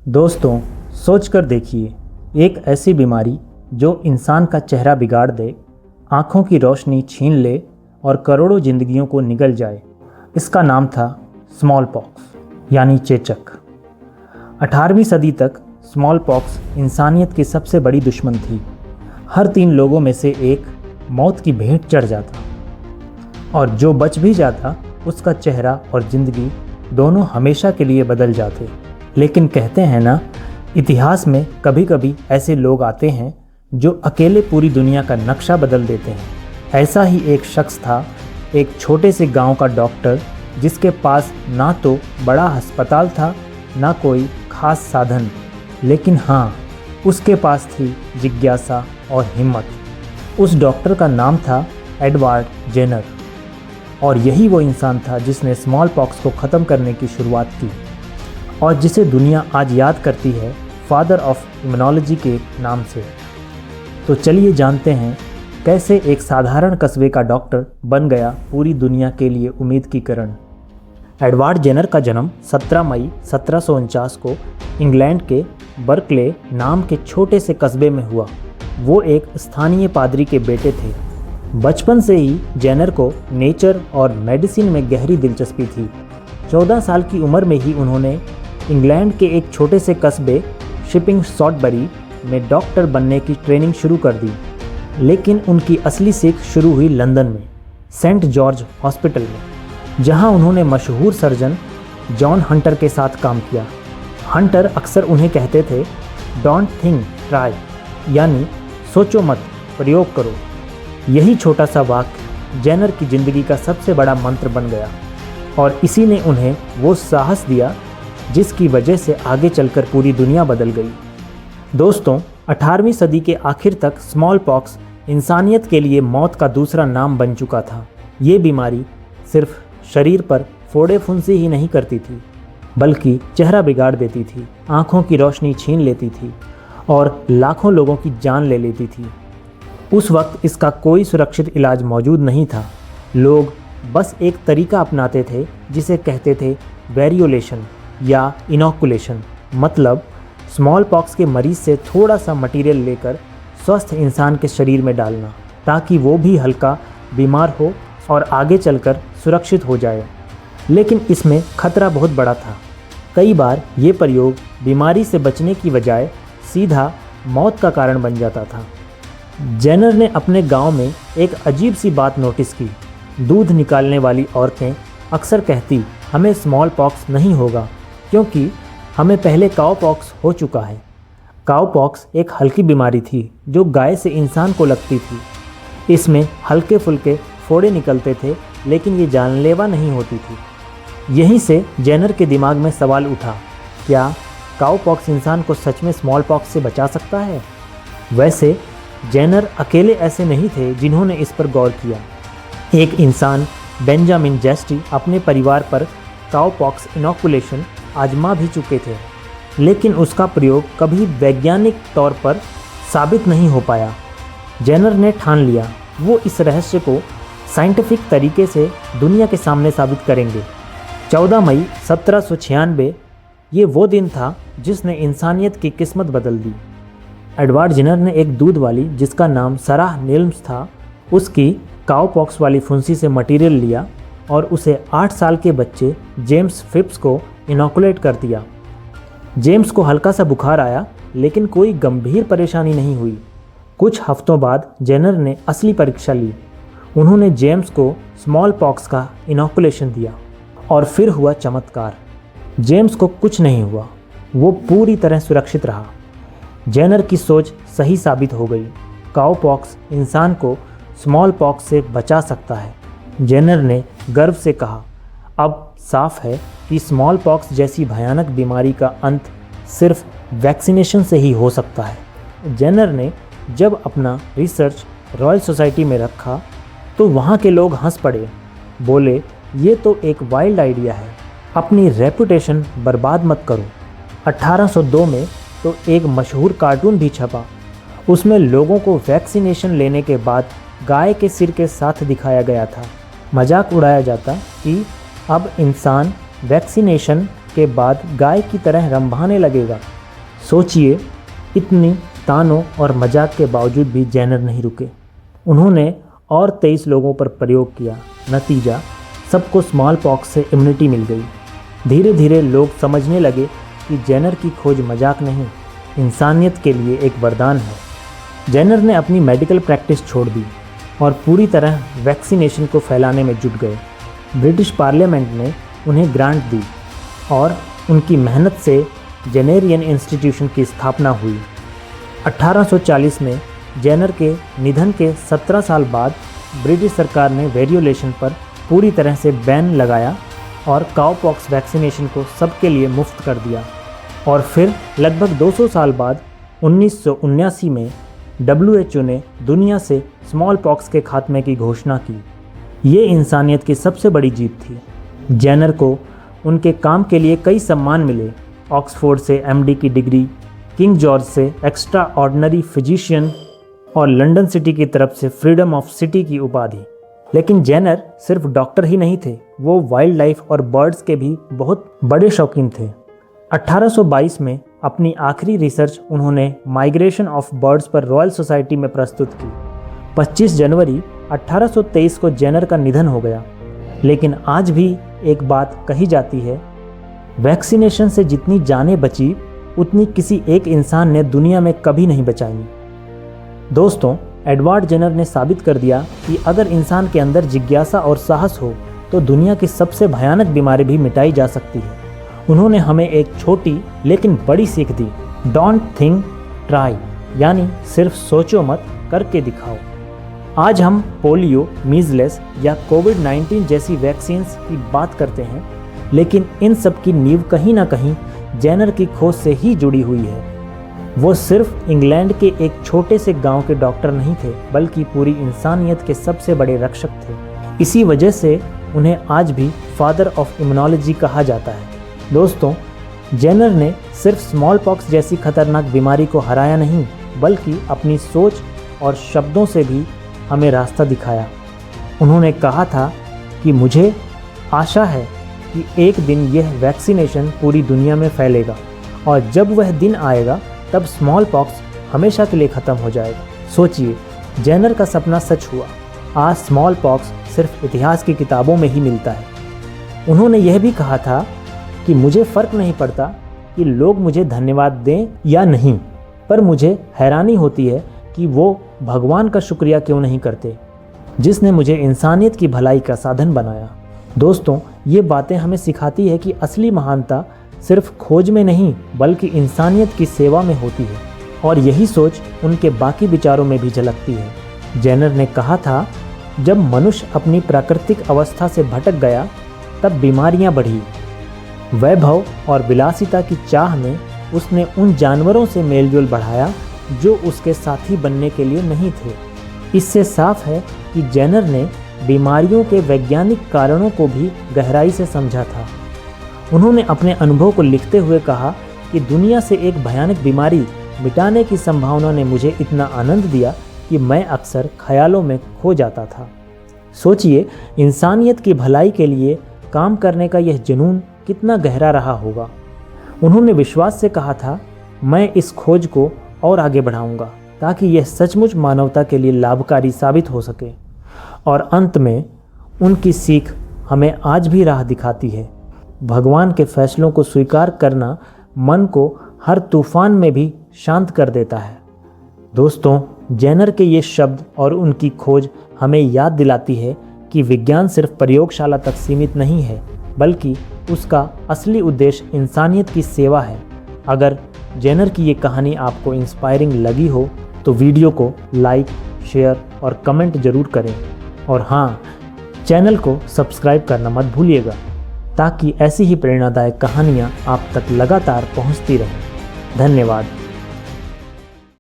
दोस्तों, सोच कर देखिए, एक ऐसी बीमारी जो इंसान का चेहरा बिगाड़ दे, आँखों की रोशनी छीन ले और करोड़ों जिंदगियों को निगल जाए। इसका नाम था स्मॉल पॉक्स यानी चेचक। 18वीं सदी तक स्मॉल पॉक्स इंसानियत की सबसे बड़ी दुश्मन थी। हर 3 लोगों में से एक मौत की भेंट चढ़ जाता और जो बच भी जाता उसका चेहरा और ज़िंदगी दोनों हमेशा के लिए बदल जाते। लेकिन कहते हैं ना, इतिहास में कभी कभी ऐसे लोग आते हैं जो अकेले पूरी दुनिया का नक्शा बदल देते हैं। ऐसा ही एक शख्स था, एक छोटे से गांव का डॉक्टर, जिसके पास ना तो बड़ा अस्पताल था ना कोई खास साधन, लेकिन हाँ, उसके पास थी जिज्ञासा और हिम्मत। उस डॉक्टर का नाम था एडवर्ड जेनर और यही वो इंसान था जिसने स्मॉल पॉक्स को ख़त्म करने की शुरुआत की और जिसे दुनिया आज याद करती है फादर ऑफ इम्यूनोलॉजी के नाम से। तो चलिए जानते हैं कैसे एक साधारण कस्बे का डॉक्टर बन गया पूरी दुनिया के लिए उम्मीद की किरण। एडवर्ड जेनर का जन्म 17 मई 1749 को इंग्लैंड के बर्कले नाम के छोटे से कस्बे में हुआ। वो एक स्थानीय पादरी के बेटे थे। बचपन से ही जेनर को नेचर और मेडिसिन में गहरी दिलचस्पी थी। 14 साल की उम्र में ही उन्होंने इंग्लैंड के एक छोटे से कस्बे शिपिंग सॉल्टबरी में डॉक्टर बनने की ट्रेनिंग शुरू कर दी। लेकिन उनकी असली सीख शुरू हुई लंदन में सेंट जॉर्ज हॉस्पिटल में, जहां उन्होंने मशहूर सर्जन जॉन हंटर के साथ काम किया। हंटर अक्सर उन्हें कहते थे, डोंट थिंक ट्राई, यानी सोचो मत, प्रयोग करो। यही छोटा सा वाक्य जेनर की ज़िंदगी का सबसे बड़ा मंत्र बन गया और इसी ने उन्हें वो साहस दिया जिसकी वजह से आगे चलकर पूरी दुनिया बदल गई। दोस्तों, 18वीं सदी के आखिर तक स्मॉल पॉक्स इंसानियत के लिए मौत का दूसरा नाम बन चुका था। ये बीमारी सिर्फ शरीर पर फोड़े फुंसी ही नहीं करती थी, बल्कि चेहरा बिगाड़ देती थी, आँखों की रोशनी छीन लेती थी और लाखों लोगों की जान ले लेती थी। उस वक्त इसका कोई सुरक्षित इलाज मौजूद नहीं था। लोग बस एक तरीका अपनाते थे जिसे कहते थे वेरियोलेशन या इनोकुलेशन, मतलब स्मॉल पॉक्स के मरीज से थोड़ा सा मटेरियल लेकर स्वस्थ इंसान के शरीर में डालना, ताकि वो भी हल्का बीमार हो और आगे चलकर सुरक्षित हो जाए। लेकिन इसमें खतरा बहुत बड़ा था। कई बार ये प्रयोग बीमारी से बचने की बजाय सीधा मौत का कारण बन जाता था। जेनर ने अपने गांव में एक अजीब सी बात नोटिस की। दूध निकालने वाली औरतें अक्सर कहती, हमें स्मॉल पॉक्स नहीं होगा क्योंकि हमें पहले काउ पॉक्स हो चुका है। काउ पॉक्स एक हल्की बीमारी थी जो गाय से इंसान को लगती थी। इसमें हल्के फुल्के फोड़े निकलते थे, लेकिन ये जानलेवा नहीं होती थी। यहीं से जेनर के दिमाग में सवाल उठा, क्या काउ पॉक्स इंसान को सच में स्मॉल पॉक्स से बचा सकता है? वैसे जेनर अकेले ऐसे नहीं थे जिन्होंने इस पर गौर किया। एक इंसान बेंजामिन जेस्टी अपने परिवार पर काउ पॉक्स इनोकुलेशन आजमा भी चुके थे, लेकिन उसका प्रयोग कभी वैज्ञानिक तौर पर साबित नहीं हो पाया। जेनर ने ठान लिया वो इस रहस्य को साइंटिफिक तरीके से दुनिया के सामने साबित करेंगे। 14 मई 1796 ये वो दिन था जिसने इंसानियत की किस्मत बदल दी। एडवर्ड जेनर ने एक दूध वाली, जिसका नाम सराह नील्म्स था, उसकी काउ पॉक्स वाली फुंसी से मटेरियल लिया और उसे 8 साल के बच्चे जेम्स फिप्स को इनोकुलेट कर दिया। जेम्स को हल्का सा बुखार आया, लेकिन कोई गंभीर परेशानी नहीं हुई। कुछ हफ्तों बाद जेनर ने असली परीक्षा ली। उन्होंने जेम्स को स्मॉल पॉक्स का इनोकुलेशन दिया और फिर हुआ चमत्कार। जेम्स को कुछ नहीं हुआ, वो पूरी तरह सुरक्षित रहा। जेनर की सोच सही साबित हो गई। काउ पॉक्स इंसान को स्मॉल पॉक्स से बचा सकता है। जेनर ने गर्व से कहा, अब साफ है कि स्मॉल पॉक्स जैसी भयानक बीमारी का अंत सिर्फ वैक्सीनेशन से ही हो सकता है। जेनर ने जब अपना रिसर्च रॉयल सोसाइटी में रखा तो वहाँ के लोग हंस पड़े। बोले, ये तो एक वाइल्ड आइडिया है, अपनी रेपुटेशन बर्बाद मत करो। 1802 में तो एक मशहूर कार्टून भी छपा। उसमें लोगों को वैक्सीनेशन लेने के बाद गाय के सिर के साथ दिखाया गया था। मजाक उड़ाया जाता कि अब इंसान वैक्सीनेशन के बाद गाय की तरह रंभाने लगेगा। सोचिए, इतनी तानों और मजाक के बावजूद भी जेनर नहीं रुके। उन्होंने और 23 लोगों पर प्रयोग किया। नतीजा, सबको स्मॉल पॉक्स से इम्यूनिटी मिल गई। धीरे धीरे लोग समझने लगे कि जेनर की खोज मजाक नहीं, इंसानियत के लिए एक वरदान है। जेनर ने अपनी मेडिकल प्रैक्टिस छोड़ दी और पूरी तरह वैक्सीनेशन को फैलाने में जुट गए। ब्रिटिश पार्लियामेंट ने उन्हें ग्रांट दी और उनकी मेहनत से जेनेरियन इंस्टीट्यूशन की स्थापना हुई। 1840 में जेनर के निधन के 17 साल बाद ब्रिटिश सरकार ने वेरियोलेशन पर पूरी तरह से बैन लगाया और काउपॉक्स वैक्सीनेशन को सबके लिए मुफ्त कर दिया। और फिर लगभग 200 साल बाद 1979 में WHO ने दुनिया से स्मॉल पॉक्स के खात्मे की घोषणा की। ये इंसानियत की सबसे बड़ी जीत थी। जेनर को उनके काम के लिए कई सम्मान मिले। ऑक्सफोर्ड से MD की डिग्री, किंग जॉर्ज से एक्स्ट्रा ऑर्डिनरी फिजिशियन और लंदन सिटी की तरफ से फ्रीडम ऑफ सिटी की उपाधि। लेकिन जेनर सिर्फ डॉक्टर ही नहीं थे, वो वाइल्ड लाइफ और बर्ड्स के भी बहुत बड़े शौकीन थे। 1822 में अपनी आखिरी रिसर्च उन्होंने माइग्रेशन ऑफ बर्ड्स पर रॉयल सोसाइटी में प्रस्तुत की। 25 जनवरी 1823 को जेनर का निधन हो गया। लेकिन आज भी एक बात कही जाती है, वैक्सीनेशन से जितनी जानें बची उतनी किसी एक इंसान ने दुनिया में कभी नहीं बचाई। दोस्तों, एडवर्ड जेनर ने साबित कर दिया कि अगर इंसान के अंदर जिज्ञासा और साहस हो तो दुनिया की सबसे भयानक बीमारी भी मिटाई जा सकती है। उन्होंने हमें एक छोटी लेकिन बड़ी सीख दी, डोंट थिंक ट्राई, यानी सिर्फ सोचो मत, करके दिखाओ। आज हम पोलियो, मीजल्स या कोविड-19 जैसी वैक्सीन्स की बात करते हैं, लेकिन इन सब की नींव कहीं ना कहीं जेनर की खोज से ही जुड़ी हुई है। वो सिर्फ इंग्लैंड के एक छोटे से गांव के डॉक्टर नहीं थे, बल्कि पूरी इंसानियत के सबसे बड़े रक्षक थे। इसी वजह से उन्हें आज भी फादर ऑफ इम्यूनोलॉजी कहा जाता है। दोस्तों, जेनर ने सिर्फ स्मॉल पॉक्स जैसी खतरनाक बीमारी को हराया नहीं, बल्कि अपनी सोच और शब्दों से भी हमें रास्ता दिखाया। उन्होंने कहा था कि मुझे आशा है कि एक दिन यह वैक्सीनेशन पूरी दुनिया में फैलेगा और जब वह दिन आएगा तब स्मॉल पॉक्स हमेशा के लिए ख़त्म हो जाएगा। सोचिए, जेनर का सपना सच हुआ। आज स्मॉल पॉक्स सिर्फ इतिहास की किताबों में ही मिलता है। उन्होंने यह भी कहा था कि मुझे फ़र्क नहीं पड़ता कि लोग मुझे धन्यवाद दें या नहीं, पर मुझे हैरानी होती है कि वो भगवान का शुक्रिया क्यों नहीं करते जिसने मुझे इंसानियत की भलाई का साधन बनाया। दोस्तों, ये बातें हमें सिखाती है कि असली महानता सिर्फ खोज में नहीं बल्कि इंसानियत की सेवा में होती है, और यही सोच उनके बाकी विचारों में भी झलकती है। जेनर ने कहा था, जब मनुष्य अपनी प्राकृतिक अवस्था से भटक गया तब बीमारियां बढ़ी। वैभव और विलासिता की चाह में उसने उन जानवरों से मेलजोल बढ़ाया जो उसके साथी बनने के लिए नहीं थे। इससे साफ है कि जेनर ने बीमारियों के वैज्ञानिक कारणों को भी गहराई से समझा था। उन्होंने अपने अनुभव को लिखते हुए कहा कि दुनिया से एक भयानक बीमारी मिटाने की संभावना ने मुझे इतना आनंद दिया कि मैं अक्सर ख्यालों में खो जाता था। सोचिए, इंसानियत की भलाई के लिए काम करने का यह जुनून कितना गहरा रहा होगा। उन्होंने विश्वास से कहा था, मैं इस खोज को और आगे बढ़ाऊंगा ताकि यह सचमुच मानवता के लिए लाभकारी साबित हो सके। और अंत में उनकी सीख हमें आज भी राह दिखाती है। भगवान के फैसलों को स्वीकार करना मन को हर तूफान में भी शांत कर देता है। दोस्तों, जेनर के ये शब्द और उनकी खोज हमें याद दिलाती है कि विज्ञान सिर्फ प्रयोगशाला तक सीमित नहीं है, बल्कि उसका असली उद्देश्य इंसानियत की सेवा है। अगर जेनर की ये कहानी आपको इंस्पायरिंग लगी हो तो वीडियो को लाइक, शेयर और कमेंट ज़रूर करें। और हाँ, चैनल को सब्सक्राइब करना मत भूलिएगा ताकि ऐसी ही प्रेरणादायक कहानियाँ आप तक लगातार पहुँचती रहें। धन्यवाद।